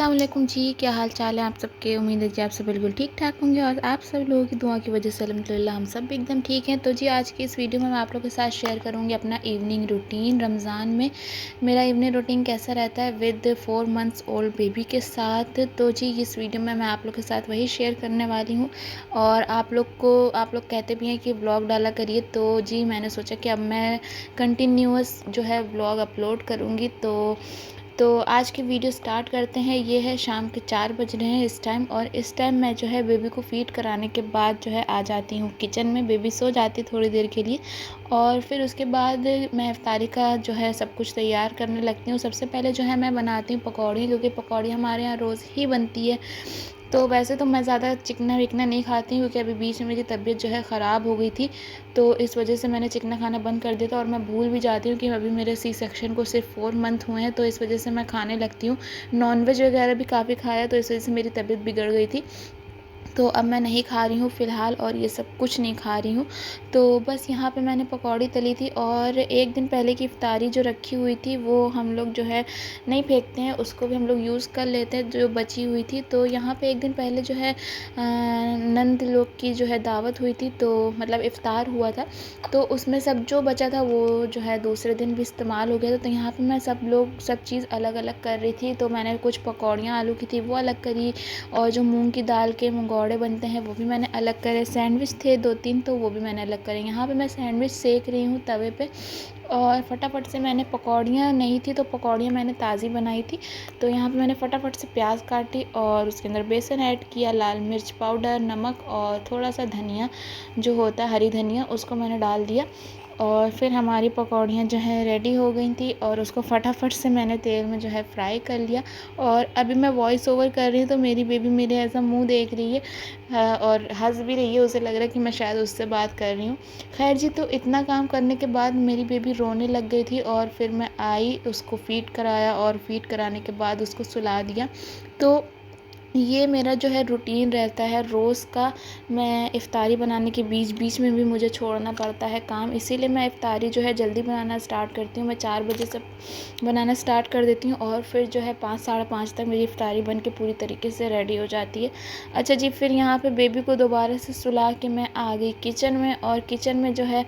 अस्सलाम वालेकुम जी, क्या हाल चाल है आप सबके। उम्मीद है कि आप सब बिल्कुल ठीक ठाक होंगे और आप सब लोगों की दुआ की वजह से अल्हम्दुलिल्लाह हम सब भी एकदम ठीक हैं। तो जी आज की इस वीडियो में मैं आप लोगों के साथ शेयर करूंगी अपना इवनिंग रूटीन। रमज़ान में मेरा इवनिंग रूटीन कैसा रहता है विद 4 मंथ्स ओल्ड बेबी के साथ। तो जी इस वीडियो में मैं आप लोग के साथ वही शेयर करने वाली हूँ। और आप लोग कहते भी हैं कि व्लॉग डाला करिए, तो जी मैंने सोचा कि अब मैं कंटिन्यूअस जो है व्लॉग अपलोड करूँगी। तो आज की वीडियो स्टार्ट करते हैं। ये है शाम के 4 बज रहे हैं इस टाइम, और इस टाइम मैं जो है बेबी को फ़ीड कराने के बाद जो है आ जाती हूँ किचन में। बेबी सो जाती थोड़ी देर के लिए और फिर उसके बाद मैं इफ्तारी का जो है सब कुछ तैयार करने लगती हूँ। सबसे पहले जो है मैं बनाती हूँ पकौड़ी, क्योंकि पकौड़ी हमारे यहाँ रोज़ ही बनती है। तो वैसे तो मैं ज़्यादा चिकना विकना नहीं खाती हूँ, क्योंकि अभी बीच में मेरी तबीयत जो है ख़राब हो गई थी, तो इस वजह से मैंने चिकना खाना बंद कर दिया था। और मैं भूल भी जाती हूँ कि अभी मेरे सी सेक्शन को सिर्फ 4 मंथ हुए हैं, तो इस वजह से मैं खाने लगती हूँ। नॉनवेज वगैरह भी काफ़ी खाया, तो इस वजह से मेरी तबीयत बिगड़ गई थी। तो अब मैं नहीं खा रही हूँ फ़िलहाल, और ये सब कुछ नहीं खा रही हूँ। तो बस यहाँ पे मैंने पकौड़ी तली थी, और एक दिन पहले की इफ्तारी जो रखी हुई थी वो हम लोग जो है नहीं फेंकते हैं, उसको भी हम लोग यूज़ कर लेते हैं जो बची हुई थी। तो यहाँ पे एक दिन पहले जो है नंद लोग की जो है दावत हुई थी, तो मतलब इफ्तार हुआ था, तो उसमें सब जो बचा था वो जो है दूसरे दिन भी इस्तेमाल हो गया था। तो यहाँ पे मैं सब चीज़ अलग अलग कर रही थी। तो मैंने कुछ पकौड़ियाँ आलू की थी वो अलग करी, और जो मूंग की दाल के मंगौड़े बनते हैं वो भी मैंने अलग करे। सैंडविच थे 2-3, तो वो भी मैंने अलग करे। यहाँ पे मैं सैंडविच सेक रही हूँ तवे पे, और फटाफट से मैंने पकौड़ियाँ नहीं थी तो पकौड़ियाँ मैंने ताज़ी बनाई थी। तो यहाँ पे मैंने फटाफट से प्याज काटी और उसके अंदर बेसन ऐड किया, लाल मिर्च पाउडर, नमक और थोड़ा सा धनिया जो होता है हरी धनिया, उसको मैंने डाल दिया। और फिर हमारी पकौड़ियाँ जो है रेडी हो गई थी, और उसको फटाफट से मैंने तेल में जो है फ्राई कर लिया। और अभी मैं वॉइस ओवर कर रही हूँ, तो मेरी बेबी मेरे ऐसा मुंह देख रही है और हंस भी रही है। उसे लग रहा है कि मैं शायद उससे बात कर रही हूँ। खैर जी, तो इतना काम करने के बाद मेरी बेबी रोने लग गई थी, और फिर मैं आई, उसको फ़ीड कराया, और फ़ीड कराने के बाद उसको सुला दिया। तो ये मेरा जो है रूटीन रहता है रोज़ का। मैं इफ्तारी बनाने के बीच बीच में भी मुझे छोड़ना पड़ता है काम, इसीलिए मैं इफ्तारी जो है जल्दी बनाना स्टार्ट करती हूँ। मैं 4 बजे से बनाना स्टार्ट कर देती हूँ, और फिर जो है 5 साढ़े 5 तक मेरी इफ्तारी बन के पूरी तरीके से रेडी हो जाती है। अच्छा जी, फिर यहाँ पे बेबी को दोबारा से सुला के मैं आ गई किचन में, और किचन में जो है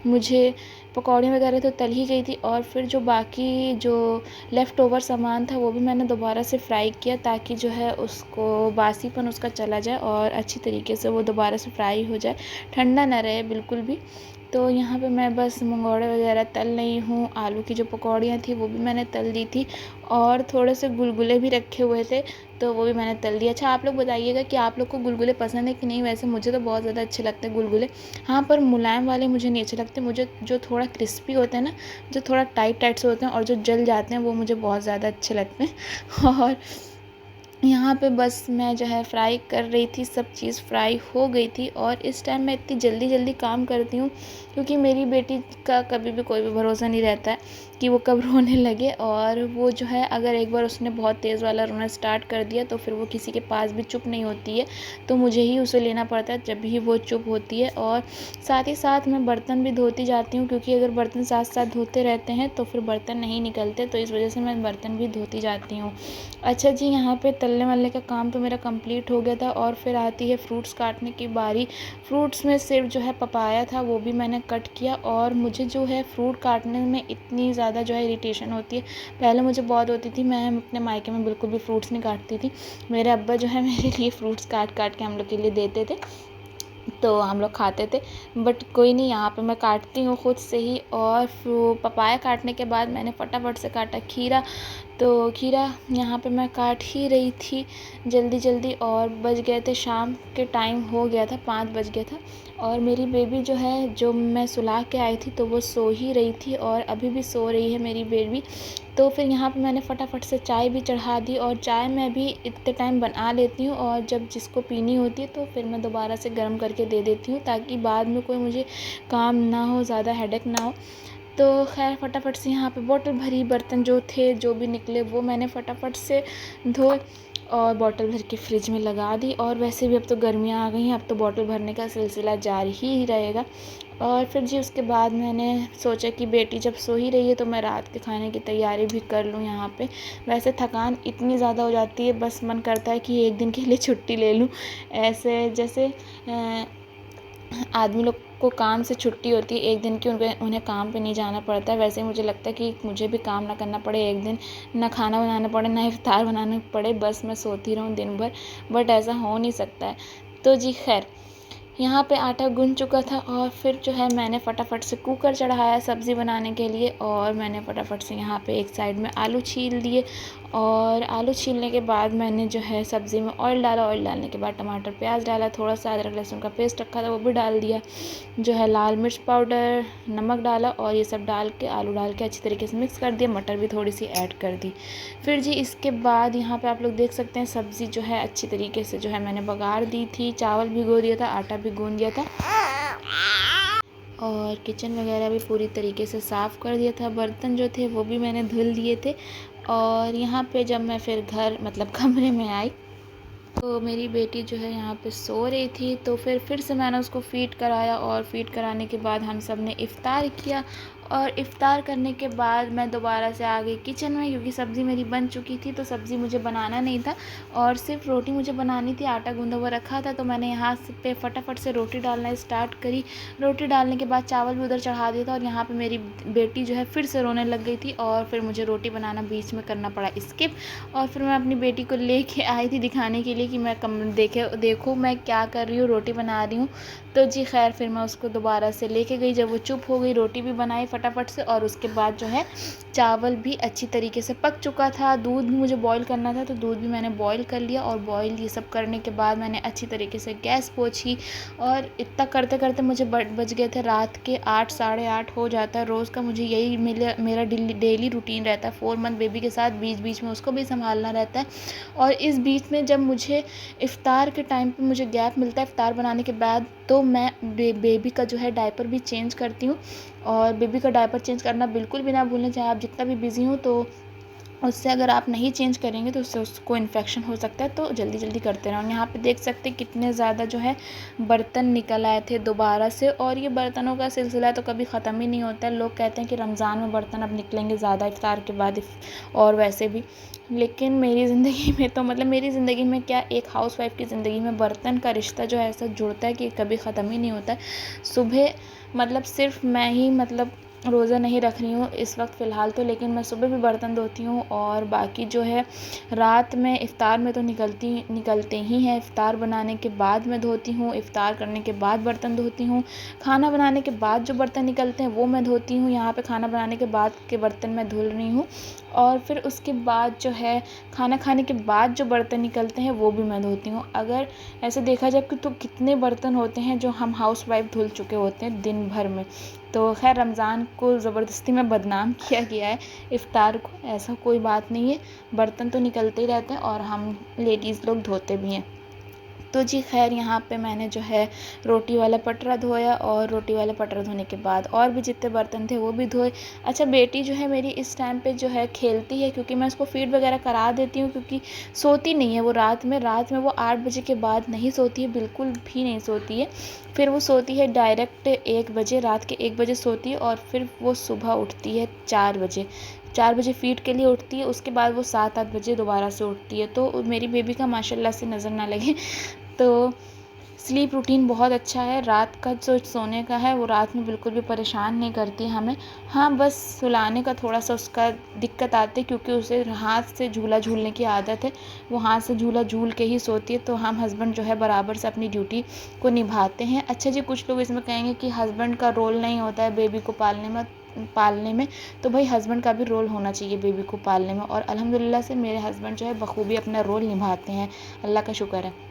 मुझे पकौड़ी वगैरह तो तल ही गई थी, और फिर जो बाकी जो लेफ़्ट ओवर सामान था वो भी मैंने दोबारा से फ्राई किया, ताकि जो है उसको बासीपन उसका चला जाए और अच्छी तरीके से वो दोबारा से फ्राई हो जाए, ठंडा ना रहे बिल्कुल भी। तो यहाँ पे मैं बस मंगौड़े वगैरह तल रही हूँ। आलू की जो पकौड़ियाँ थी वो भी मैंने तल दी थी, और थोड़े से गुलगुले भी रखे हुए थे, तो वो भी मैंने तल दिया। अच्छा, आप लोग बताइएगा कि आप लोग को गुलगुले पसंद है कि नहीं। वैसे मुझे तो बहुत ज़्यादा अच्छे लगते हैं गुलगुले। हाँ, पर मुलायम वाले मुझे नहीं अच्छे लगते। मुझे जो थोड़ा क्रिस्पी होते हैं ना, जो थोड़ा टाइट टाइट से होते हैं और जो जल जाते हैं, वो मुझे बहुत ज़्यादा अच्छे लगते हैं। और यहाँ पे बस मैं जो है फ्राई कर रही थी, सब चीज़ फ्राई हो गई थी। और इस टाइम मैं इतनी जल्दी जल्दी काम करती हूँ, क्योंकि मेरी बेटी का कभी भी कोई भी भरोसा नहीं रहता है कि वो कब रोने लगे। और वो जो है अगर एक बार उसने बहुत तेज़ वाला रोना स्टार्ट कर दिया, तो फिर वो किसी के पास भी चुप नहीं होती है, तो मुझे ही उसे लेना पड़ता है जब भी वो चुप होती है। और साथ ही साथ मैं बर्तन भी धोती जाती हूँ, क्योंकि अगर बर्तन साथ साथ धोते रहते हैं तो फिर बर्तन नहीं निकलते, तो इस वजह से मैं बर्तन भी धोती जाती हूँ। अच्छा जी, यहाँ पे तलने वाले का काम तो मेरा कंप्लीट हो गया था, और फिर आती है फ्रूट्स काटने की बारी। फ्रूट्स में सिर्फ जो है पपाया था, वो भी मैंने कट किया। और मुझे जो है फ्रूट काटने में इतनी ज़्यादा जो है इरिटेशन होती है, पहले मुझे बहुत होती थी। मैं अपने मायके में बिल्कुल भी फ्रूट्स नहीं काटती थी। मेरे अब्बा जो है मेरे लिए फ्रूट्स काट काट के हम लोग के लिए देते थे, तो हम लोग खाते थे। बट कोई नहीं, यहाँ पे मैं काटती हूँ खुद से ही। और पपाया काटने के बाद मैंने फटाफट से काटा खीरा। तो खीरा यहाँ पे मैं काट ही रही थी जल्दी जल्दी, और बज गए थे शाम के टाइम, हो गया था 5 बज गया था। और मेरी बेबी जो है, जो मैं सुला के आई थी, तो वो सो ही रही थी, और अभी भी सो रही है मेरी बेबी। तो फिर यहाँ पे मैंने फटाफट से चाय भी चढ़ा दी, और चाय मैं भी इतने टाइम बना लेती हूँ, और जब जिसको पीनी होती है तो फिर मैं दोबारा से गर्म करके दे देती हूँ, ताकि बाद में कोई मुझे काम ना हो, ज़्यादा हेडेक ना हो। तो खैर फटाफट से यहाँ पे बॉटल भरी, बर्तन जो थे जो भी निकले वो मैंने फटाफट से धोए, और बॉटल भर के फ्रिज में लगा दी। और वैसे भी अब तो गर्मियाँ आ गई हैं, अब तो बॉटल भरने का सिलसिला जारी ही रहेगा। और फिर जी उसके बाद मैंने सोचा कि बेटी जब सो ही रही है तो मैं रात के खाने की तैयारी भी कर लूँ यहाँ पे। वैसे थकान इतनी ज़्यादा हो जाती है, बस मन करता है कि एक दिन के लिए छुट्टी ले लूँ। ऐसे जैसे आदमी लोग को काम से छुट्टी होती है एक दिन की, उन्हें काम पे नहीं जाना पड़ता है, वैसे ही मुझे लगता है कि मुझे भी काम ना करना पड़े एक दिन, ना खाना बनाना पड़े, ना इफ्तार बनाना पड़े, बस मैं सोती रहूँ दिन भर। बट ऐसा हो नहीं सकता है। तो जी खैर, यहाँ पे आटा गूँथ चुका था और फिर जो है मैंने फटाफट से कुकर चढ़ाया सब्ज़ी बनाने के लिए, और मैंने फटाफट से यहाँ पे एक साइड में आलू छील दिए। और आलू छीलने के बाद मैंने जो है सब्ज़ी में ऑयल डाला, ऑयल डालने के बाद टमाटर प्याज डाला, थोड़ा सा अदरक लहसुन का पेस्ट रखा था वो भी डाल दिया, जो है लाल मिर्च पाउडर, नमक डाला, और ये सब डाल के आलू डाल के अच्छी तरीके से मिक्स कर दिया, मटर भी थोड़ी सी ऐड कर दी। फिर जी इसके बाद यहाँ पे आप लोग देख सकते हैं सब्ज़ी जो है अच्छी तरीके से जो है मैंने बघार दी थी, चावल भिगो दिया था, आटा भी गूँध दिया था, और किचन वगैरह भी पूरी तरीके से साफ़ कर दिया था, बर्तन जो थे वो भी मैंने धुल दिए थे। और यहाँ पे जब मैं फिर घर मतलब कमरे में आई तो मेरी बेटी जो है यहाँ पे सो रही थी, तो फिर से मैंने उसको फ़ीड कराया, और फ़ीड कराने के बाद हम सब ने इफ़्तार किया। और इफ़्तार करने के बाद मैं दोबारा से आ गई किचन में, क्योंकि सब्ज़ी मेरी बन चुकी थी, तो सब्ज़ी मुझे बनाना नहीं था और सिर्फ रोटी मुझे बनानी थी। आटा गूँधा हुआ रखा था, तो मैंने यहाँ पे फटाफट से रोटी डालना स्टार्ट करी। रोटी डालने के बाद चावल भी उधर चढ़ा दिया था, और यहाँ पे मेरी बेटी जो है फिर से रोने लग गई थी, और फिर मुझे रोटी बनाना बीच में करना पड़ा स्किप। और फिर मैं अपनी बेटी को लेके आई थी दिखाने के लिए कि मैं देखो मैं क्या कर रही हूँ, रोटी बना रही हूँ। तो जी खैर, फिर मैं उसको दोबारा से लेके गई। जब वो चुप हो गई, रोटी भी बनाई फटाफट से, और उसके बाद जो है चावल भी अच्छी तरीके से पक चुका था। दूध भी मुझे बॉईल करना था, तो दूध भी मैंने बॉईल कर लिया, और बॉईल ये सब करने के बाद मैंने अच्छी तरीके से गैस पोंछी। और इतना करते करते मुझे बज गए थे रात के 8, साढ़े 8 हो जाता है रोज़ का। मुझे यही मेरा डेली रूटीन रहता है 4 मंथ बेबी के साथ, बीच बीच में उसको भी संभालना रहता है। और इस बीच में जब मुझे इफ़्तार के टाइम पे मुझे गैप मिलता है इफ़्तार बनाने के बाद, तो मैं बेबी का जो है डायपर भी चेंज करती हूँ। और बेबी का डायपर चेंज करना बिल्कुल भी ना भूलें, चाहे आप जितना भी बिज़ी हो, तो उससे अगर आप नहीं चेंज करेंगे तो उससे उसको इन्फेक्शन हो सकता है, तो जल्दी जल्दी करते रहो। यहाँ पे देख सकते हैं कितने ज़्यादा जो है बर्तन निकल आए थे दोबारा से, और ये बर्तनों का सिलसिला तो कभी ख़त्म ही नहीं होता है। लोग कहते हैं कि रमज़ान में बर्तन अब निकलेंगे ज़्यादा इफ्तार के बाद, और वैसे भी, लेकिन मेरी ज़िंदगी में तो मतलब मेरी ज़िंदगी में क्या, एक हाउसवाइफ़ की ज़िंदगी में बर्तन का रिश्ता जो है ऐसा जुड़ता है कि कभी ख़त्म ही नहीं होता है। सुबह मतलब सिर्फ मैं ही मतलब रोज़ा नहीं रख रही हूँ इस वक्त फ़िलहाल तो, लेकिन मैं सुबह भी बर्तन धोती हूँ, और बाकी जो है रात में इफ़्तार में तो निकलते ही हैं। इफ़्तार बनाने के बाद मैं धोती हूँ, इफ़्तार करने के बाद बर्तन धोती हूँ, खाना बनाने के बाद जो बर्तन निकलते हैं वो मैं धोती हूँ। यहाँ पे खाना बनाने के बाद के बर्तन मैं धुल रही हूँ, और फिर उसके बाद जो है खाना खाने के बाद जो बर्तन निकलते हैं वो भी मैं धोती हूँ। अगर ऐसे देखा जाए कि तो कितने बर्तन होते हैं जो हम हाउसवाइफ़ धुल चुके होते हैं दिन भर में। तो खैर, रमज़ान को ज़बरदस्ती में बदनाम किया गया है इफ़्तार को, ऐसा कोई बात नहीं है। बर्तन तो निकलते ही रहते हैं, और हम लेडीज़ लोग धोते भी हैं। तो जी खैर, यहाँ पे मैंने जो है रोटी वाला पटरा धोया, और रोटी वाला पटरा धोने के बाद और भी जितने बर्तन थे वो भी धोए। अच्छा, बेटी जो है मेरी इस टाइम पे जो है खेलती है, क्योंकि मैं उसको फ़ीड वगैरह करा देती हूँ, क्योंकि सोती नहीं है वो रात में वो 8 बजे के बाद नहीं सोती है, बिल्कुल भी नहीं सोती है। फिर वो सोती है डायरेक्ट 1 बजे, रात के 1 बजे सोती है, और फिर वो सुबह उठती है 4 बजे। 4 बजे फ़ीड के लिए उठती है, उसके बाद वो 7-8 बजे दोबारा से उठती है। तो मेरी बेबी का माशाल्लाह से नज़र ना लगे, तो स्लीप रूटीन बहुत अच्छा है। रात का जो सोने का है वो रात में बिल्कुल भी परेशान नहीं करती हमें। हाँ, बस सुलाने का थोड़ा-सा उसका दिक्कत आती है, क्योंकि उसे हाथ से झूला झूलने की आदत है। वो हाथ से झूला झूल के ही सोती है, तो हम हस्बैंड जो है बराबर से अपनी ड्यूटी को निभाते हैं। अच्छा जी, कुछ लोग इसमें कहेंगे कि हस्बैंड का रोल नहीं होता है बेबी को पालने में, तो भाई हस्बैंड का भी रोल होना चाहिए बेबी को पालने में, और अल्हम्दुलिल्लाह से मेरे हस्बैंड जो है बखूबी अपना रोल निभाते हैं, अल्लाह का शुक्र है।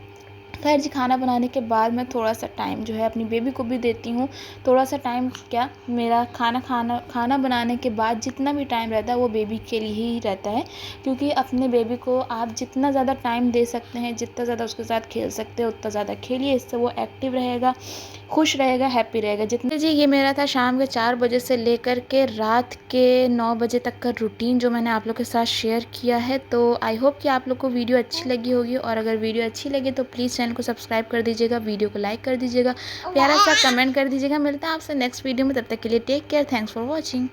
खैर जी, खाना बनाने के बाद मैं थोड़ा-सा टाइम जो है अपनी बेबी को भी देती हूँ। थोड़ा-सा टाइम क्या, मेरा खाना बनाने के बाद जितना भी टाइम रहता है वो बेबी के लिए ही रहता है, क्योंकि अपने बेबी को आप जितना ज़्यादा टाइम दे सकते हैं, जितना ज़्यादा उसके साथ खेल सकते हैं उतना ज़्यादा खेलिए। इससे वो एक्टिव रहेगा, खुश रहेगा, हैप्पी रहेगा। जितने जी ये मेरा था शाम के 4 बजे से लेकर के रात के 9 बजे तक का रूटीन, जो मैंने आप लोग के साथ शेयर किया है। तो आई होप कि आप लोग को वीडियो अच्छी लगी होगी, और अगर वीडियो अच्छी लगी तो प्लीज़ चैनल चैनल को सब्सक्राइब कर दीजिएगा, वीडियो को लाइक कर दीजिएगा, प्यारा सा कमेंट कर दीजिएगा। मिलता है आपसे नेक्स्ट वीडियो में, तब तक के लिए take care, thanks for watching.